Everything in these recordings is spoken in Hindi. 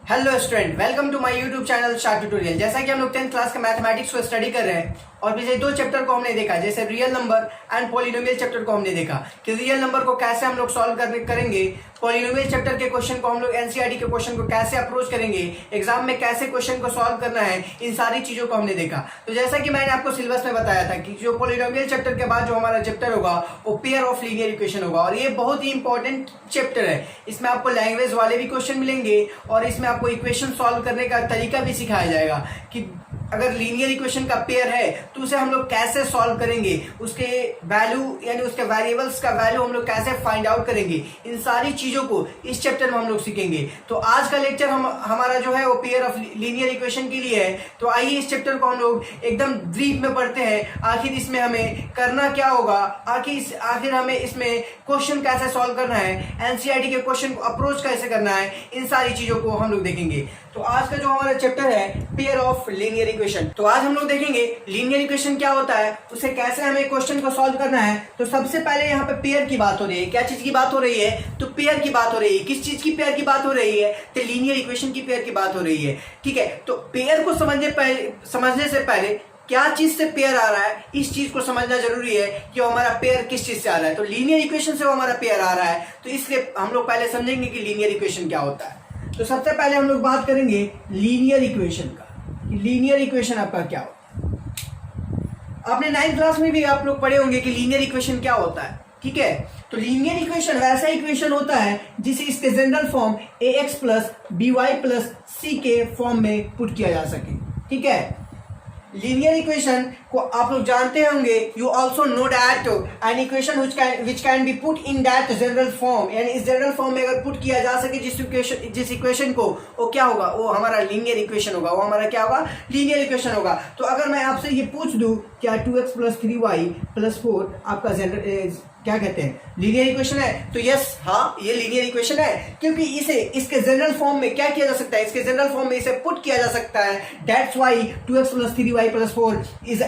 Hello student, welcome to my YouTube channel short tutorial. जैसा कि हम लोग 10th क्लास का मैथमेटिक्स को स्टडी कर रहे हैं और पिछले दो चैप्टर को हमने देखा, जैसे real number and polynomial chapter को हमने देखा कि रियल नंबर को कैसे हम लोग सॉल्व करेंगे, पॉलिनोमियल चैप्टर के क्वेश्चन को हम लोग एनसीईआरटी के क्वेश्चन को कैसे अप्रोच करेंगे, एग्जाम में कैसे क्वेश्चन को सॉल्व करना है, इन सारी चीजों को हमने देखा। तो जैसा कि मैंने आपको सिलेबस में बताया था कि जो पॉलिनोमियल चैप्टर के बाद जो हमारा चैप्टर होगा वो पेयर ऑफ लीनियर इक्वेशन होगा, और ये बहुत ही इंपॉर्टेंट चैप्टर है। इसमें आपको लैंग्वेज वाले भी क्वेश्चन मिलेंगे और इसमें आपको इक्वेशन सॉल्व करने का तरीका भी सिखाया जाएगा कि अगर लीनियर इक्वेशन का पेयर है तो उसे हम लोग कैसे सॉल्व करेंगे, उसके वैल्यू यानी उसके वेरिएबल्स का वैल्यू हम लोग कैसे फाइंड आउट करेंगे, इन सारी चीजों को इस चैप्टर में हम लोग सीखेंगे। तो आज का लेक्चर हमारा जो है वो पेयर ऑफ लीनियर इक्वेशन के लिए है। तो आइए इस चैप्टर को हम लोग एकदम ब्रीफ में पढ़ते हैं। आखिर इसमें हमें करना क्या होगा, आखिर हमें इसमें क्वेश्चन कैसे सॉल्व करना है, एनसीईआरटी के क्वेश्चन को अप्रोच कैसे करना है, इन सारी चीजों को हम लोग देखेंगे। तो आज का जो हमारा चैप्टर है पेयर ऑफ लीनियर इक्वेशन, तो आज हम लोग देखेंगे लीनियर इक्वेशन क्या होता है, उसे कैसे हमें क्वेश्चन को सॉल्व करना है। तो सबसे पहले यहाँ पे पेयर की बात हो रही है। क्या चीज की बात हो रही है? तो पेयर की बात हो रही है। किस चीज की पेयर की बात हो रही है? तो लीनियर इक्वेशन की पेयर की बात हो रही है। ठीक है, तो पेयर को समझने से पहले क्या चीज से पेयर आ रहा है, इस चीज को समझना जरूरी है कि हमारा पेयर किस चीज से आ रहा है। तो लीनियर इक्वेशन से वो हमारा पेयर आ रहा है, तो इसलिए हम लोग पहले समझेंगे कि लीनियर इक्वेशन क्या होता है। तो सबसे पहले हम लोग बात करेंगे लीनियर इक्वेशन का। लीनियर इक्वेशन आपका क्या होता है? आपने 9th क्लास में भी आप लोग पढ़े होंगे कि लीनियर इक्वेशन क्या होता है। ठीक है, तो लीनियर इक्वेशन वैसा इक्वेशन होता है जिसे इसके general form ax plus by plus c के फॉर्म में पुट किया जा सके। ठीक है, लीनियर इक्वेशन को आप लोग जानते होंगे। You also know that an equation which can be put in that general form, यानी इस जनरल फॉर्म में अगर पुट किया जा सके जिस इक्वेशन को, वो क्या होगा? वो हमारा लीनियर इक्वेशन होगा। वो हमारा क्या होगा? लीनियर इक्वेशन होगा। तो अगर मैं आपसे ये पूछ दूं क्या 2x प्लस 3y प्लस 4 आपका जनरल क्या कहते हैं, लीनियर इक्वेशन है? तो यस, हाँ, ये लीनियर इक्वेशन है, क्योंकि इसे इसके जनरल फॉर्म में क्या किया जा सकता है, इसके जनरल फॉर्म में इसे पुट किया जा सकता है। That's why 2x plus 3y plus 4 is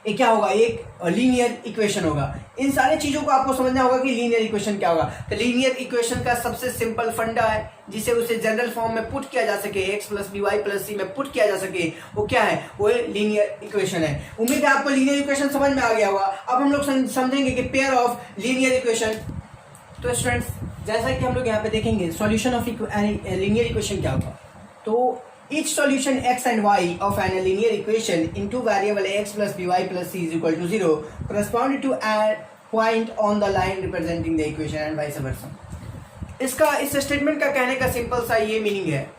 ये क्या होगा? एक लीनियर इक्वेशन होगा। इन सारी चीजों को आपको समझना होगा कि लीनियर इक्वेशन क्या होगा। तो लीनियर इक्वेशन का सबसे सिंपल फंडा है जिसे उसे जनरल फॉर्म में पुट किया जा सके, x plus by plus c में पुट किया जा सके, वो क्या है? वो लीनियर इक्वेशन है। उम्मीद है आपको लीनियर इक्वेशन समझ में आ गया होगा। अब हम लोग समझेंगे कि पेयर ऑफ लीनियर इक्वेशन। तो स्टूडेंट्स, जैसा कि हम लोग यहाँ पे देखेंगे सॉल्यूशन ऑफ लीनियर इक्वेशन क्या होगा। तो each solution x and y of an linear equation in two variable x plus by plus c is equal to 0 correspond to a point on the line representing the equation and vice versa। इसका इस स्टेटमेंट का कहने का सिंपल सा ये मीनिंग है,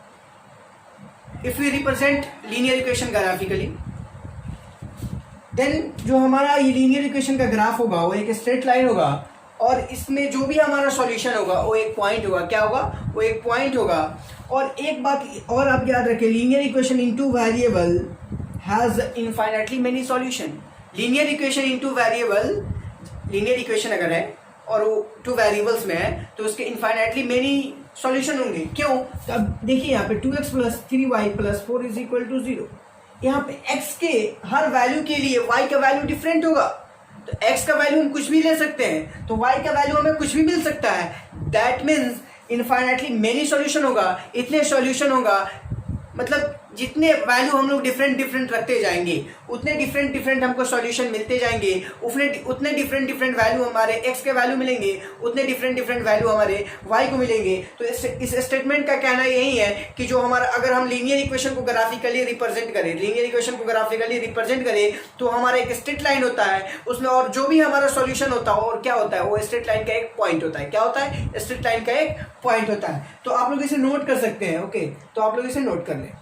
if we represent linear equation graphically then जो हमारा ये लीनियर इक्वेशन का ग्राफ होगा वो एक स्ट्रेट लाइन होगा, और इसमें जो भी हमारा सॉल्यूशन होगा वो एक पॉइंट होगा। क्या होगा? वो एक पॉइंट होगा। और एक बात और आप याद रखें, linear equation in two variable has infinitely many solution. Linear equation in two variable, linear equation अगर है और वो टू वेरिएबल्स में है तो उसके इनफाइनाइटली मेनी सॉल्यूशन होंगे। क्यों? तो अब देखिए यहाँ पे 2x plus 3y plus 4 is equal to 0। यहाँ पे x के हर वैल्यू के लिए y का वैल्यू डिफरेंट होगा। तो x का वैल्यू हम कुछ भी ले सकते हैं, तो y का वैल्यू हमें कुछ भी मिल सकता है। That means infinitely many solution होगा। इतने सॉल्यूशन होगा मतलब जितने वैल्यू हम लोग डिफरेंट रखते जाएंगे उतने डिफरेंट हमको सॉल्यूशन मिलते जाएंगे। उतने डिफरेंट वैल्यू हमारे x के वैल्यू मिलेंगे, उतने डिफरेंट वैल्यू हमारे y को मिलेंगे। तो इस स्टेटमेंट का कहना यही है कि जो हमारा अगर हम लीनियर इक्वेशन को ग्राफिकली रिप्रेजेंट करें तो हमारा एक स्ट्रेट लाइन होता है उसमें, और जो भी हमारा सॉल्यूशन होता है और क्या होता है, वो स्ट्रेट लाइन का एक पॉइंट होता है। क्या होता है? स्ट्रेट लाइन का एक पॉइंट होता है। तो आप लोग इसे नोट कर सकते हैं। ओके, तो आप लोग इसे नोट कर लें।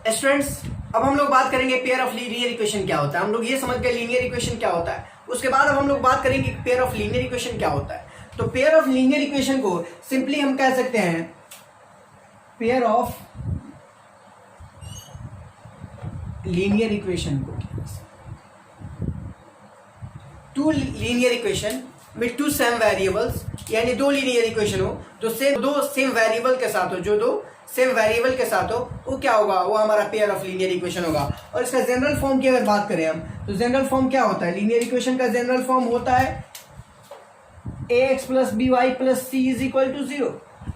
स्टूडेंट्स, अब हम लोग बात करेंगे पेयर ऑफ लीनियर इक्वेशन क्या होता है। हम लोग ये समझ गए लीनियर इक्वेशन क्या होता है। उसके बाद अब हम लोग बात करेंगे पेयर ऑफ लीनियर इक्वेशन क्या होता है। तो पेयर ऑफ लीनियर इक्वेशन को सिंपली हम कह सकते हैं पेयर ऑफ लीनियर इक्वेशन को two linear equation with two same variables, यानी दो लीनियर इक्वेशन हो तो दो सेम वेरिएबल के साथ हो, जो दो सेम वेरिएबल के साथ हो, वो क्या होगा? वो हमारा पेयर ऑफ लीनियर इक्वेशन होगा। और इसका जनरल फॉर्म की अगर बात करें हम, तो जनरल फॉर्म क्या होता है? लीनियर इक्वेशन का जनरल फॉर्म होता है ax plus by plus c is equal to 0।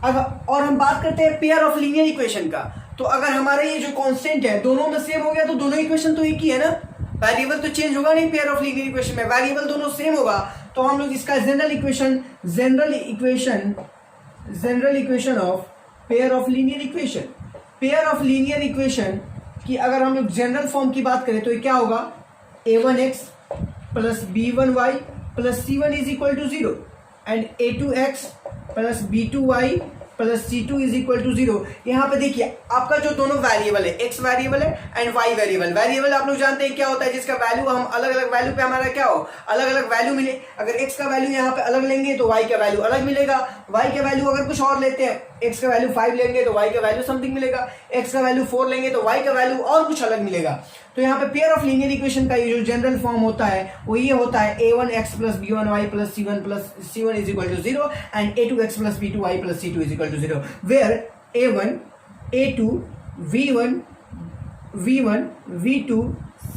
और हम बात करते हैं पेयर ऑफ लीनियर इक्वेशन का, तो अगर हमारा ये जो कांस्टेंट है दोनों में सेम हो गया तो दोनों इक्वेशन तो एक ही है ना, वेरिएबल तो चेंज होगा नहीं पेयर ऑफ लीनियर इक्वेशन में, वेरिएबल दोनों सेम होगा, तो हम लोग इसका general equation of pair of linear equation की अगर हम लोग जनरल फॉर्म की बात करें तो ये क्या होगा, a1x plus b1y plus c1 is equal to 0 and a2x plus b2y plus c2 is equal to 0। यहाँ पे देखिए आपका जो दोनों वेरिएबल है, x वेरिएबल है एंड y वेरिएबल आप लोग जानते हैं क्या होता है, जिसका वैल्यू हम अलग अलग वैल्यू पे हमारा क्या हो, अलग अलग वैल्यू मिले। अगर x का वैल्यू यहाँ पे अलग लेंगे तो y का वैल्यू अलग मिलेगा, y का वैल्यू अगर कुछ और लेते हैं, x का वैल्यू 5 लेंगे तो y का वैल्यू समथिंग मिलेगा, x का वैल्यू 4 लेंगे तो y का वैल्यू और कुछ अलग मिलेगा। तो यहाँ पे पेयर ऑफ लीनियर इक्वेशन का ये जो जनरल फॉर्म होता है वो ये होता है a1x plus b1y plus c1 is equal to 0 and a2x plus b2y plus c2 is equal to 0 where a1 a2 v1 v2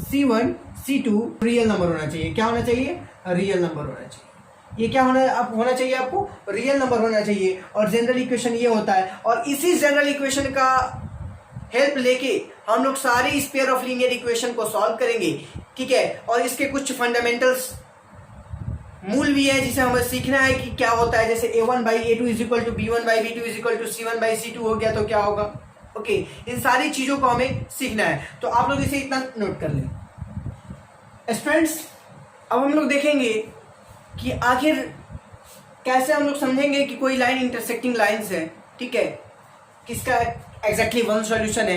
c1 c2 real number होना चाहिए। क्या होना चाहिए, रियल नंबर होना चाहिए। ये क्या होना चाहिए आपको, रियल नंबर होना चाहिए। और जनरल इक्वेशन ये होता है, और इसी जनरल इक्वेशन का हेल्प लेके हम लोग सारे इस पेयर ऑफ लीनियर इक्वेशन को सॉल्व करेंगे, ठीक है। और इसके कुछ फंडामेंटल्स मूल भी है जिसे हमें सीखना है कि क्या होता है, जैसे a1 by a2 is equal to b1 by b2 is equal to c1 by c2 हो गया तो क्या होगा, ओके। इन सारी चीजों को हमें सीखना है, तो आप लोग इसे इतना नोट कर लें। स्टूडेंट्स अब हम लोग देखेंगे कि आखिर कैसे हम लोग समझेंगे कि कोई लाइन इंटरसेक्टिंग लाइंस है, ठीक है, किसका एग्जैक्टली वन सॉल्यूशन है,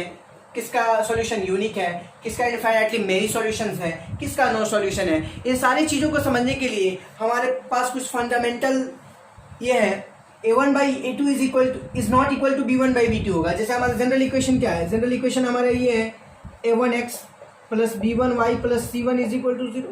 किसका सॉल्यूशन यूनिक है, किसका इनफाइनाइटली मेनी सॉल्यूशंस है, किसका नो सॉल्यूशन है। इन सारी चीज़ों को समझने के लिए हमारे पास कुछ फंडामेंटल ये है, a1 by a2 is not equal to b1 by b2 होगा। जैसे हमारा जनरल इक्वेशन क्या है, जनरल इक्वेशन हमारा ये है a1x plus b1y plus c1 is equal to 0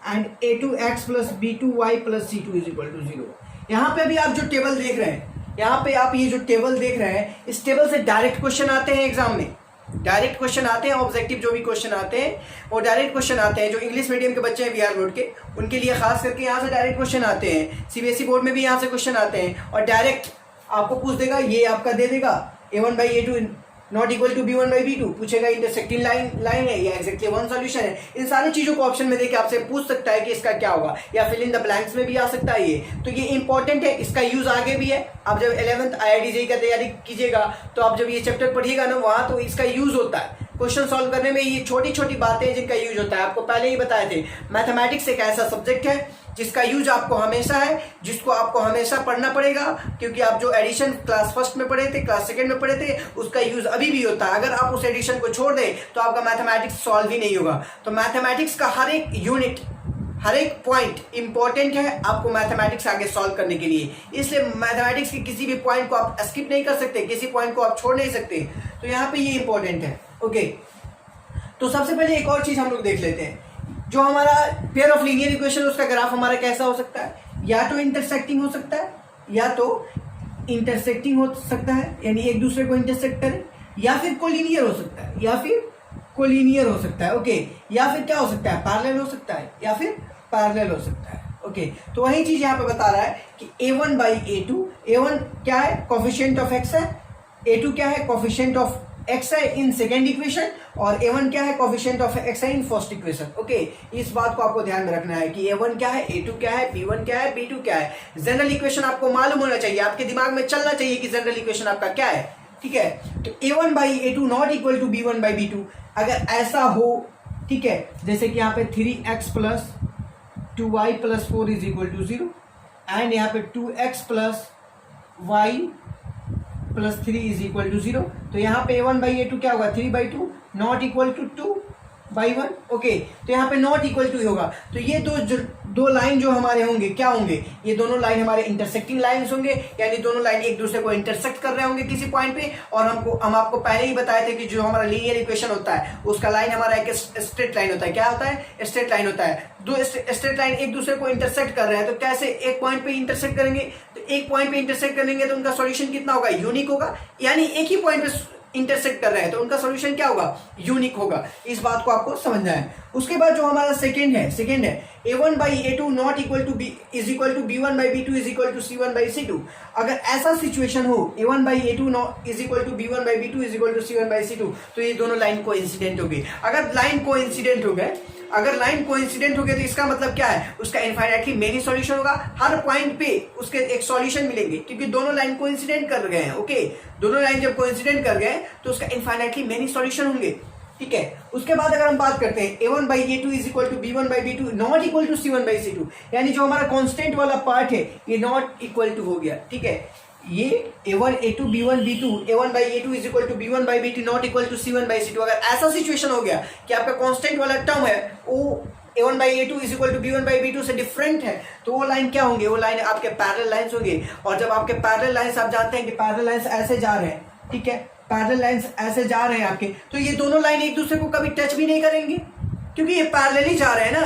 and a2x plus b2y plus c2 is equal to 0। यहाँ पे अभी आप जो टेबल देख रहे हैं, यहाँ पे आप ये जो टेबल देख रहे हैं, इस टेबल से डायरेक्ट क्वेश्चन आते हैं एग्जाम में, डायरेक्ट क्वेश्चन आते हैं, ऑब्जेक्टिव जो भी क्वेश्चन आते हैं वो डायरेक्ट क्वेश्चन आते हैं। जो इंग्लिश मीडियम के बच्चे हैं बिहार बोर्ड के, उनके लिए खास करके यहाँ से डायरेक्ट क्वेश्चन आते हैं। सीबीएसई बोर्ड में भी यहाँ से क्वेश्चन आते हैं और डायरेक्ट आपको पूछ देगा, ये आपका दे देगा a1 by a2 not equal to b1 by b2, पूछेगा इंटरसेक्टिंग लाइन है या एग्जैक्टली वन सॉल्यूशन है। इन सारी चीजों को ऑप्शन में देके आपसे पूछ सकता है कि इसका क्या होगा, या फिल इन द ब्लैंक्स में भी आ सकता है। ये तो ये इंपॉर्टेंट है, इसका यूज आगे भी है। आप जब 11th IIT JEE का तैयारी कीजिएगा तो आप जब ये चैप्टर पढ़िएगा ना वहाँ, तो इसका यूज होता है क्वेश्चन सॉल्व करने में। ये छोटी छोटी बातें हैं जिनका यूज होता है, आपको पहले ही बताए थे। मैथमेटिक्स एक ऐसा सब्जेक्ट है जिसका यूज आपको हमेशा है, जिसको आपको हमेशा पढ़ना पड़ेगा, क्योंकि आप जो एडिशन क्लास फर्स्ट में पढ़े थे, क्लास सेकंड में पढ़े थे, उसका यूज अभी भी होता है। अगर आप उस एडिशन को छोड़ दें तो आपका मैथमेटिक्स सॉल्व ही नहीं होगा। तो मैथमेटिक्स का हर एक यूनिट, हर एक पॉइंट इंपॉर्टेंट है आपको मैथमेटिक्स आगे सॉल्व करने के लिए। इसलिए मैथमेटिक्स के किसी भी पॉइंट को आप स्किप नहीं कर सकते, किसी पॉइंट को आप छोड़ नहीं सकते। तो यहाँ पे ये इंपॉर्टेंट है, ओके। तो सबसे पहले एक और चीज हम लोग देख लेते हैं, जो हमारा पेयर ऑफ लीनियर इक्वेशन उसका ग्राफ हमारा कैसा हो सकता है, या तो इंटरसेक्टिंग हो सकता है, या तो इंटरसेक्टिंग हो सकता है यानी एक दूसरे को इंटरसेक्ट करे, या फिर कोलिनियर हो सकता है, या फिर कोलिनियर हो सकता है, ओके। या फिर क्या हो सकता है, पैरेलल हो सकता है, या फिर पैरेलल हो सकता है, ओके। तो वही चीज यहाँ पे बता रहा है कि a1 बाई a2, a1 क्या है, कोफिशिएंट ऑफ x है, a2 क्या है, कोफिशिएंट ऑफ x है इन सेकेंड इक्वेशन, और a1 क्या है, कोफिशिएंट ऑफ x है इन फर्स्ट इक्वेशन, ओके। इस बात को आपको ध्यान में रखना है कि a1 क्या है, a2 क्या है, b1 क्या है, b2 क्या है। जनरल इक्वेशन आपको मालूम होना चाहिए, आपके दिमाग में चलना चाहिए कि जनरल इक्वेशन आपका क्या है, ठीक है। तो a1 by a2 not equal to b1 by b2, अगर ऐसा हो, ठीक है, जैसे कि यहाँ पे 3x plus 2y plus 4 is equal to 0 and यहाँ पे 2x plus y plus 3 is equal to 0, तो यहाँ पे a1 बाई a2 क्या होगा, 3/2 नॉट इक्वल टू 2/1, ओके। तो यहाँ पे नॉट इक्वल टू होगा। तो ये दो लाइन जो हमारे होंगे क्या होंगे, ये दोनों लाइन हमारे इंटरसेक्टिंग लाइंस होंगे, यानी दोनों लाइन एक दूसरे को इंटरसेक्ट कर रहे होंगे किसी पॉइंट पे। और हम आपको पहले ही बताए थे कि जो हमारा लीनियर इक्वेशन होता है उसका लाइन हमारा एक स्ट्रेट लाइन होता है। क्या होता है, स्ट्रेट लाइन होता है। दो स्ट्रेट लाइन एक दूसरे को इंटरसेक्ट कर रहे हैं, तो कैसे एक पॉइंट पे इंटरसेक्ट करेंगे, तो एक पॉइंट पे इंटरसेक्ट करेंगे तो उनका सॉल्यूशन कितना होगा, यूनिक होगा, यानी एक ही पॉइंट पे इंटरसेक्ट कर रहे हैं तो उनका सॉल्यूशन क्या होगा, यूनिक होगा। इस बात को आपको समझना है। उसके बाद जो हमारा सेकंड है a1 by a2 not equal to b is equal to b1 by b2 is equal to c1 by c2। अगर ऐसा सिचुएशन हो a1 by a2 not is equal to b1 by b2 is equal to c1 by c2, तो ये दोनों लाइन कोइंसिडेंट हो गई। अगर लाइन कोइंसिडेंट हो गए तो इसका मतलब क्या है, उसका इनफाइनाइटली मेनी सॉल्यूशन होगा। हर पॉइंट पे उसके एक सॉल्यूशन मिलेंगे क्योंकि दोनों लाइन कोइंसिडेंट कर गए हैं। ओके, दोनों लाइन जब कोइंसिडेंट कर गए तो उसका इनफाइनाइटली मेनी सॉल्यूशन होंगे। ठीक है, उसके बाद अगर हम बात करते हैं a1 by a2 is equal to b1 by b2 not equal to c1 by c2, यानी जो हमारा कांस्टेंट वाला पार्ट है ये नॉट इक्वल टू हो गया। ठीक है, ये a1 a2 b1 b2 a1 by a2 is equal to b1 by b2 not equal to c1 by c2। अगर ऐसा सिचुएशन हो गया कि आपका कांस्टेंट वाला टर्म है वो a1 by a2 is equal to b1 by b2 से डिफरेंट है, तो वो लाइन क्या होंगे, वो लाइन आपके पैरेलल लाइंस होंगे। और जब आपके पैरेलल लाइंस, आप जानते हैं कि पैरेलल लाइंस ऐसे जा रहे हैं, ठीक है, पैरेलल लाइंस ऐसे जा रहे हैं आपके, तो ये दोनों लाइन एक दूसरे को कभी टच भी नहीं करेंगे क्योंकि ये पैरेलल ही जा रहे हैं ना।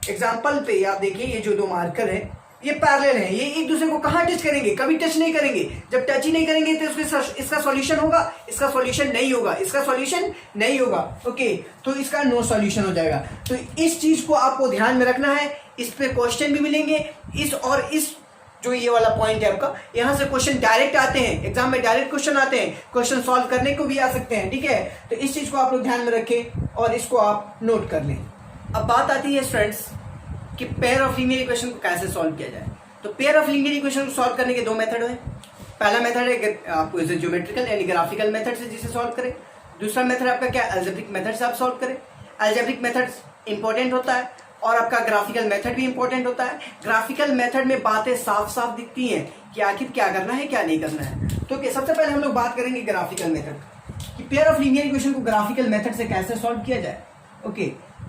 एग्जांपल पे आप देखिए, ये जो दो मार्कर है ये पैरेलल है, ये एक दूसरे को कहाँ टच करेंगे, कभी टच नहीं करेंगे। जब टच ही नहीं करेंगे तो इसका सॉल्यूशन होगा, इसका सॉल्यूशन नहीं होगा, इसका सॉल्यूशन नहीं होगा। ओके, तो इसका नो सॉल्यूशन हो जाएगा। तो इस चीज को आपको ध्यान में रखना है। इस पे क्वेश्चन भी मिलेंगे, इस और इस जो ये वाला पॉइंट है आपका, यहां से क्वेश्चन डायरेक्ट आते हैं, एग्जाम में डायरेक्ट क्वेश्चन आते हैं, क्वेश्चन सॉल्व करने को भी आ सकते हैं। ठीक है, तो इस चीज को आप लोग ध्यान में रखें और इसको आप नोट कर लें। अब बात आती है स्टूडेंट्स कि पेयर ऑफ लीनियर इक्वेशन को कैसे सॉल्व किया जाए। तो पेयर ऑफ लीनियर इक्वेशन को सॉल्व करने के दो मेथड हैं। पहला मेथड है आपको इसे ज्योमेट्रिकल यानी ग्राफिकल मेथड से जिसे सॉल्व करें। दूसरा मेथड आपका क्या, अलजेब्रिक मेथड से आप सॉल्व करें। अलजेब्रिक मेथड इंपॉर्टेंट होता है और आपका ग्राफिकल मेथड भी इंपॉर्टेंट होता है। ग्राफिकल मेथड में बातें साफ साफ दिखती हैं कि आखिर क्या करना है क्या नहीं करना है। तो सबसे पहले हम लोग बात करेंगे ग्राफिकल मेथड कि पेयर ऑफ लीनियर इक्वेशन को ग्राफिकल मेथड से कैसे सॉल्व किया जाए। ओके,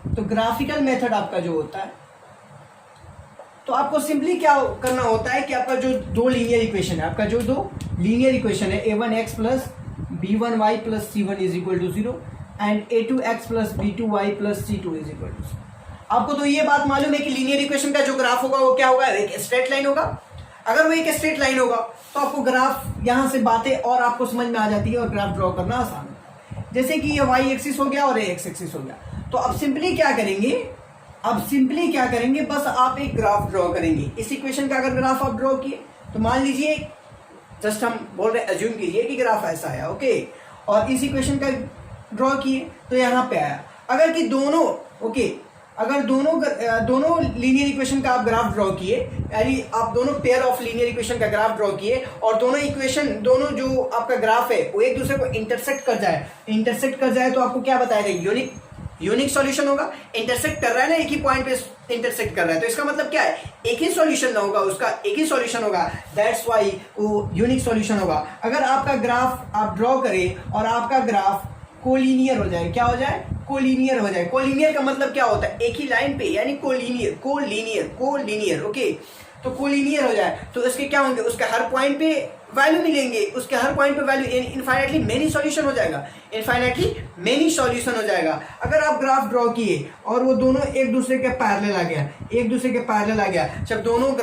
तो ग्राफिकल मेथड आपका जो होता है, तो आपको सिंपली क्या करना होता है कि आपका जो दो लीनियर इक्वेशन है, आपका जो दो लीनियर इक्वेशन है a1x plus b1y plus c1 is equal to 0 and a2x plus b2y plus c2 is equal to 0। आपको तो ये बात मालूम है कि लीनियर इक्वेशन का जो ग्राफ होगा वो क्या होगा, एक स्ट्रेट लाइन होगा। अगर वो एक स्ट्रेट लाइन होगा तो आपको ग्राफ यहां से बातें और आपको समझ में आ जाती है और ग्राफ ड्रॉ करना आसान है। जैसे कि ये y एक्सिस हो गया और ये x एक्सिस हो गया, तो अब सिंपली क्या करेंगे, बस आप एक ग्राफ ड्रॉ करेंगे। इस इक्वेशन का अगर ग्राफ आप ड्रॉ किए तो मान लीजिए, जस्ट हम बोल रहे एज्यूम कीजिए कि ग्राफ ऐसा आया। ओके, और इस इक्वेशन का ड्रॉ किए तो यहाँ पे आया। अगर कि दोनों दोनों लीनियर इक्वेशन का आप ग्राफ ड्रॉ किए, यानी आप दोनों पेयर ऑफ लीनियर इक्वेशन का ग्राफ ड्रॉ किए और दोनों जो आपका ग्राफ है वो एक दूसरे को इंटरसेक्ट कर जाए तो आपको क्या बताएगा, यूनिक सॉल्यूशन होगा। इंटरसेक्ट कर रहा है ना, एक ही पॉइंट पे इंटरसेक्ट कर रहा है, तो इसका मतलब क्या है, एक ही सॉल्यूशन ना होगा, उसका एक ही सॉल्यूशन होगा, दैट्स व्हाई वो यूनिक सॉल्यूशन होगा। अगर आपका ग्राफ आप ड्रॉ करें और आपका ग्राफ कोलिनियर हो जाए, क्या हो जाए, कोलिनियर हो जाए। कोलिनियर का मतलब क्या होता है, एक ही लाइन पे, यानी कोलिनियर। ओके, तो कोलिनियर हो जाए तो उसके क्या होंगे, उसके हर पॉइंट पे वैल्यू मिलेंगे, उसके हर पॉइंट पे वैल्यू, इनफाइनाइटली मेनी सॉल्यूशन हो जाएगा। अगर आप ग्राफ ड्रॉ किए और वो दोनों एक दूसरे के पैरेलल आ गया, जब दोनों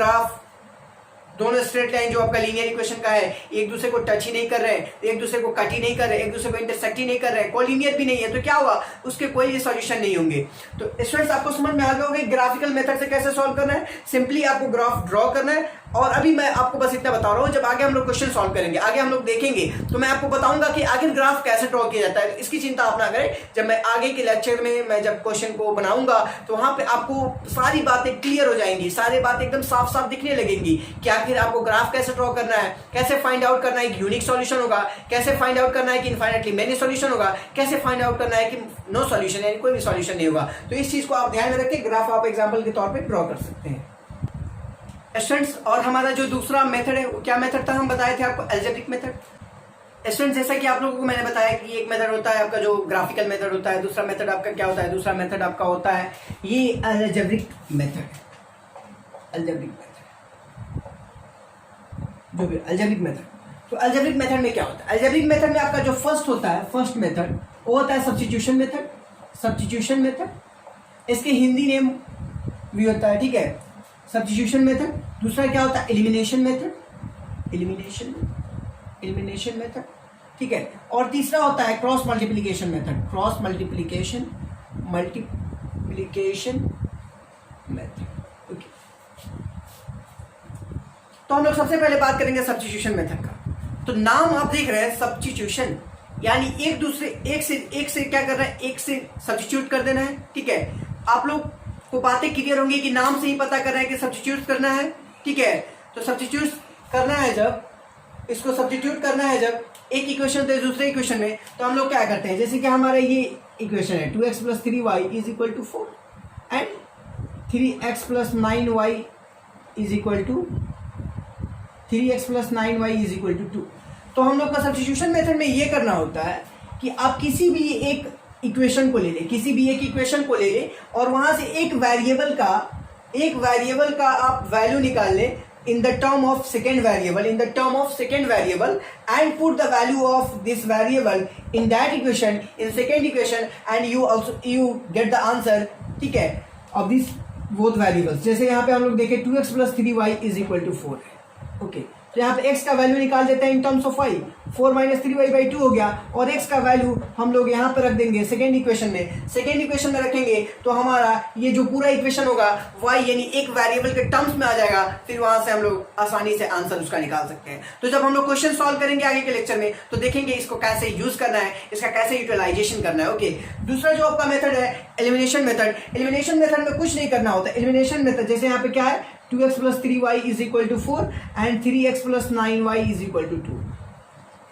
स्ट्रेट लाइन जो आपका लीनियर इक्वेशन का है एक दूसरे को टच ही नहीं कर रहे हैं, एक दूसरे को कट ही नहीं कर रहे, एक दूसरे को इंटरसेक्ट ही नहीं कर रहे, कोलिनियर भी नहीं है, तो क्या हुआ, उसके कोई सॉल्यूशन नहीं होंगे। तो स्टूडेंट्स आपको समझ में आ गया होगा ग्राफिकल मेथड से कैसे सॉल्व करना है। सिंपली आपको ग्राफ ड्रॉ करना है और अभी मैं आपको बस इतना बता रहा हूँ, जब आगे हम लोग क्वेश्चन सॉल्व करेंगे, आगे हम लोग देखेंगे तो मैं आपको बताऊंगा कि आखिर ग्राफ कैसे ड्रॉ किया जाता है। इसकी चिंता आप ना करें, जब मैं आगे के लेक्चर में मैं जब क्वेश्चन को बनाऊंगा तो वहां पे आपको सारी बातें क्लियर हो जाएंगी, सारी बातें एकदम साफ साफ दिखने लगेंगी कि आखिर आपको ग्राफ कैसे ड्रॉ करना है, कैसे फाइंड आउट करना है कि यूनिक सॉल्यूशन होगा, कैसे फाइंड आउट करना है कि इनफाइनाइटली मेनी सॉल्यूशन होगा, कैसे फाइंड आउट करना है कि नो सॉल्यूशन यानी कोई भी सॉल्यूशन नहीं होगा। तो इस चीज को आप ध्यान में रखें, ग्राफ आप एग्जाम्पल के तौर पर ड्रॉ कर सकते हैं स्टूडेंट्स। और हमारा जो दूसरा मेथड है वो क्या मेथड था, हम बताए थे आपको अलजेब्रिक मेथड। स्टूडेंट्स जैसा कि आप लोगों को मैंने बताया कि एक मेथड होता है आपका जो ग्राफिकल मेथड होता है, दूसरा मेथड आपका क्या होता है, दूसरा मेथड आपका होता है ये अलजेब्रिक मेथड। तो अलजेब्रिक मेथड में क्या होता है, अलजेब्रिक मेथड में आपका जो फर्स्ट मेथड वो होता है सब्स्टिट्यूशन मेथड। इसके हिंदी नेम भी होता है, ठीक है, सब्स्टिट्यूशन मेथड। दूसरा क्या होता है, एलिमिनेशन मेथड। ठीक है। और तीसरा होता है cross multiplication method, cross multiplication method. Okay, तो हम लोग सबसे पहले बात करेंगे सब्स्टिट्यूशन मेथड का। तो नाम आप देख रहे हैं सब्स्टिट्यूशन, यानी एक से क्या कर रहा है, एक से सब्स्टिट्यूट कर देना है। ठीक है, आप लोग को बातें क्लियर होंगी कि नाम से ही पता कर रहे हैं कि सब्स्टिट्यूट करना है। ठीक है, तो सब्स्टिट्यूट करना है जब, इसको सब्स्टिट्यूट करना है जब एक इक्वेशन से दूसरे इक्वेशन में, तो हम लोग क्या करते हैं, जैसे कि हमारा ये इक्वेशन है 2x + 3y = 4 and 3x + 9y = 2। तो हम लोग का सब्स्टिट्यूशन मेथड में ये करना होता है कि आप किसी भी एक इक्वेशन को ले ले, और वहां से एक वेरिएबल का आप वैल्यू निकाल लें in the term of second variable and put the value of this variable in that equation, in second equation, and you get the answer, ठीक है, of these both variables। जैसे यहाँ पे हम लोग देखें 2x + 3y = 4 है। ओके, तो यहाँ पे x का वैल्यू निकाल देते हैं in terms of y, 4 - 3y/2 हो गया, और x का वैल्यू हम लोग यहाँ पर रख देंगे सेकेंड इक्वेशन में रखेंगे, तो हमारा ये जो पूरा इक्वेशन होगा y यानी एक वेरिएबल के टर्म्स में आ जाएगा। फिर वहां से हम लोग आसानी से आंसर उसका निकाल सकते हैं। तो जब हम लोग क्वेश्चन सॉल्व करेंगे आगे के लेक्चर में, तो देखेंगे इसको कैसे यूज करना है, इसका कैसे यूटिलाइजेशन करना है। ओके, दूसरा जो आपका मेथड है एलिमिनेशन मेथड में कुछ नहीं करना होता। एलिमिनेशन मेथड जैसे यहाँ पे क्या है, 2x + 3y = 4 and 3x + 9y = 2।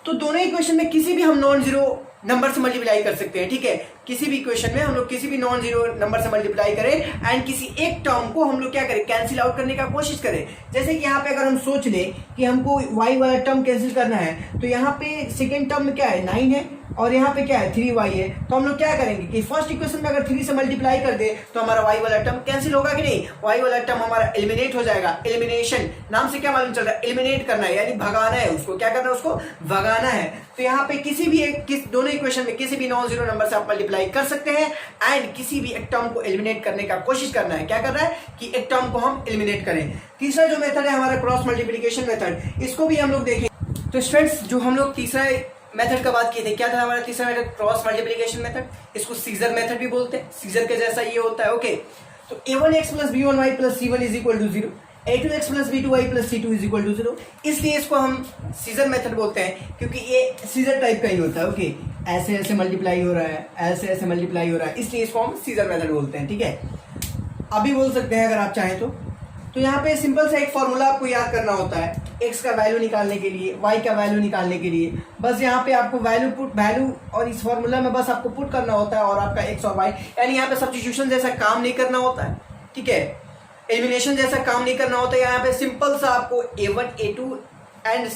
तो दोनों इक्वेशन में किसी भी हम नॉन जीरो नंबर से मल्टीप्लाई कर सकते हैं। ठीक है, किसी भी इक्वेशन में हम लोग किसी भी नॉन जीरो नंबर से मल्टीप्लाई करें एंड किसी एक टर्म को हम लोग क्या करें, कैंसिल आउट करने का कोशिश करें। जैसे कि यहाँ पे अगर हम सोच लें कि हमको y वाला टर्म कैंसिल करना है, तो यहाँ पे सेकेंड टर्म में क्या है, 9 है, और यहाँ पे क्या है, 3y है। तो हम लोग क्या करेंगे कि फर्स्ट इक्वेशन में अगर 3 से मल्टीप्लाई कर दे तो हमारा y वाला टर्म कैंसिल होगा कि नहीं, y वाला टर्म हमारा एलिमिनेट हो जाएगा। एलिमिनेशन नाम से क्या मालूम चल रहा है, एलिमिनेट करना है, यानी भगाना है उसको, क्या करना है, उसको भगाना है। तो यहाँ पे किसी भी दोनों इक्वेशन में किसी भी नॉन जीरो नंबर से आप मल्टीप्लाई कर सकते हैं एंड किसी भी एक टर्म को एलिमिनेट करने का कोशिश करना है। क्या करना है कि एक टर्म को हम एलिमिनेट करें। तीसरा जो मेथड है हमारा क्रॉस मल्टीप्लिकेशन मेथड, इसको भी हम लोग देखें। तो स्टूडेंट्स, जो हम लोग तीसरा मेथड का बात किए थे, क्या था हमारा तीसरा मेथड, क्रॉस मल्टीप्लिकेशन मेथड। इसको सीजर मेथड भी बोलते हैं, सीजर के जैसा ये होता है। ओके, तो a1x + b1y + c1 = 0, a2x + b2y + c2 = 0। इसलिए इसको हम सीजर मेथड बोलते हैं, क्योंकि ये सीजर टाइप का ही होता है। ओके, ऐसे ऐसे मल्टीप्लाई हो रहा है, ऐसे ऐसे मल्टीप्लाई हो रहा है, इसलिए इसको हम सीजर मेथड बोलते हैं। ठीक है, अभी बोल सकते हैं अगर आप चाहें तो यहाँ पे सिंपल सा एक फॉर्मूला आपको याद करना होता है x का वैल्यू निकालने के लिए, y का वैल्यू निकालने के लिए। बस यहाँ पे आपको वैल्यू और इस फॉर्मूला में बस आपको पुट करना होता है, और आपका x और y, यानी यहाँ पे सब्स्टिट्यूशन जैसा काम नहीं करना होता है। ठीक है, एलिमिनेशन जैसा काम नहीं करना होता है। यहाँ पे सिंपल सा आपको a1 a2 एंड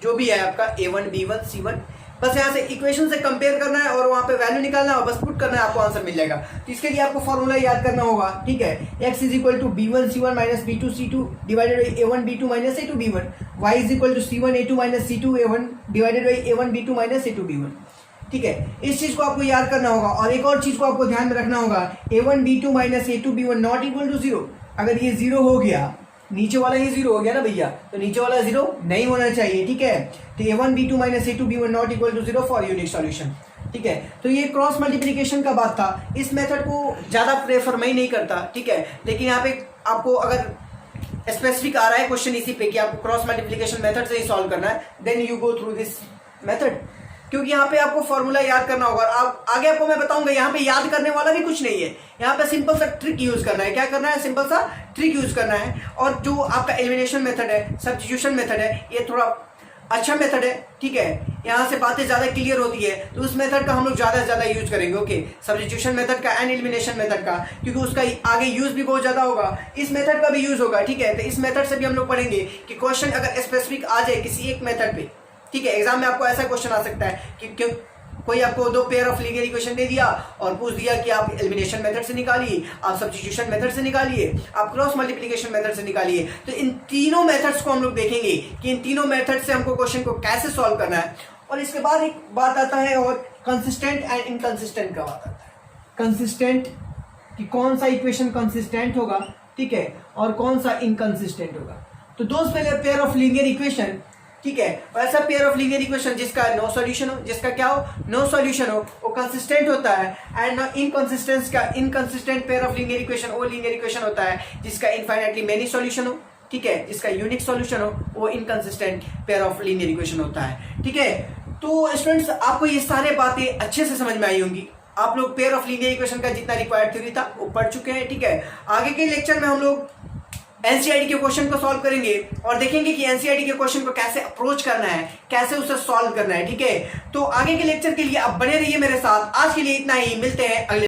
जो भी है आपका a1 b1 c1, बस यहाँ से इक्वेशन से कंपेयर करना है और वहां पे वैल्यू निकालना है, बस पुट करना है, आपको आंसर मिल जाएगा। तो इसके लिए आपको फॉर्मूला याद करना होगा। ठीक है, x = b1 c1 - b2 c2 / a1 b2 - a2 b1, y = c1 a2 - c2 a1 / a1 b2 - a2 b1। ठीक है, इस चीज को आपको याद करना होगा। और एक और चीज को आपको ध्यान में रखना होगा, a1 b2 - a2 b1 ≠ 0। अगर ये 0 हो गया, नीचे वाला ही 0 हो गया ना भैया, तो नीचे वाला 0 नहीं होना चाहिए। ठीक है, तो a1 b2 - a2 b1 ≠ 0 for unique solution. ठीक है, तो ये क्रॉस मल्टीप्लिकेशन का बात था। इस मेथड को ज्यादा प्रेफर मैं नहीं करता। ठीक है, लेकिन यहाँ पे आपको अगर स्पेसिफिक आ रहा है क्वेश्चन इसी पे कि आपको क्रॉस मल्टीप्लिकेशन मेथड से ही सॉल्व करना है, then you go through this method, क्योंकि यहाँ पे आपको फॉर्मूला याद करना होगा। और आगे आपको मैं बताऊंगा, यहाँ पे याद करने वाला भी कुछ नहीं है, यहाँ पे सिंपल सा ट्रिक यूज करना है। क्या करना है, सिंपल सा ट्रिक यूज करना है। और जो आपका एलिमिनेशन मेथड है, सब्स्टिट्यूशन मेथड है, ये थोड़ा अच्छा मेथड है। ठीक है, यहाँ से बातें ज्यादा क्लियर होती है, तो उस मेथड का हम लोग ज्यादा से ज्यादा यूज करेंगे। ओके, सब्स्टिट्यूशन मेथड का एंड एलिमिनेशन मेथड का, क्योंकि उसका आगे यूज भी बहुत ज्यादा होगा, इस मेथड का भी यूज होगा। ठीक है, तो इस मेथड से भी हम लोग पढ़ेंगे कि क्वेश्चन अगर स्पेसिफिक आ जाए किसी एक मेथड पे, ठीक है, एग्जाम में आपको ऐसा क्वेश्चन आ सकता है कि क्यों कोई आपको 2 पेयर ऑफ लीनियर इक्वेशन दे दिया और पूछ दिया कि आप एलिमिनेशन मेथड से निकालिए, आप सब्स्टिट्यूशन मेथड से निकालिए, आप क्रॉस मल्टीप्लिकेशन मेथड से निकालिए। तो इन तीनों मेथड्स को हम लोग देखेंगे कि इन तीनों मेथड से हमको क्वेश्चन को कैसे सॉल्व करना है। और इसके बाद एक बात आता है और कंसिस्टेंट एंड इनकंसिस्टेंट का बात आता है। कंसिस्टेंट कि कौन सा इक्वेशन कंसिस्टेंट होगा, ठीक है, और कौन सा इनकंसिस्टेंट होगा। तो दोस्त पहले पेयर ऑफ लीनियर इक्वेशन ठीक है। और ऐसा पेयर ऑफ लीनियर इक्वेशन जिसका नो सॉल्यूशन हो, जिसका क्या हो, नो सॉल्यूशन हो, वो कंसिस्टेंट होता है। And inconsistent pair of linear equation वो लीनियर इक्वेशन होता है जिसका इनफाइनाइटली मेनी सॉल्यूशन हो, ठीक है, जिसका यूनिक सॉल्यूशन हो, वो inconsistent pair of linear equation होता है, ठीक है। तो स्टूडेंट्स आपको ये सारे बातें अच्छे से समझ में आई होंगी। आप लोग पेयर ऑफ लीनियर इक्वेशन का जितना रिक्वायर्ड थ्योरी था वो पढ़ चुके हैं, ठीक है। आगे के लेक्चर में हम लोग एनसीईआरटी के क्वेश्चन को सॉल्व करेंगे और देखेंगे कि एनसीईआरटी के क्वेश्चन को कैसे अप्रोच करना है, कैसे उसे सॉल्व करना है, ठीक है। तो आगे के लेक्चर के लिए आप बने रहिए मेरे साथ। आज के लिए इतना ही, मिलते हैं अगले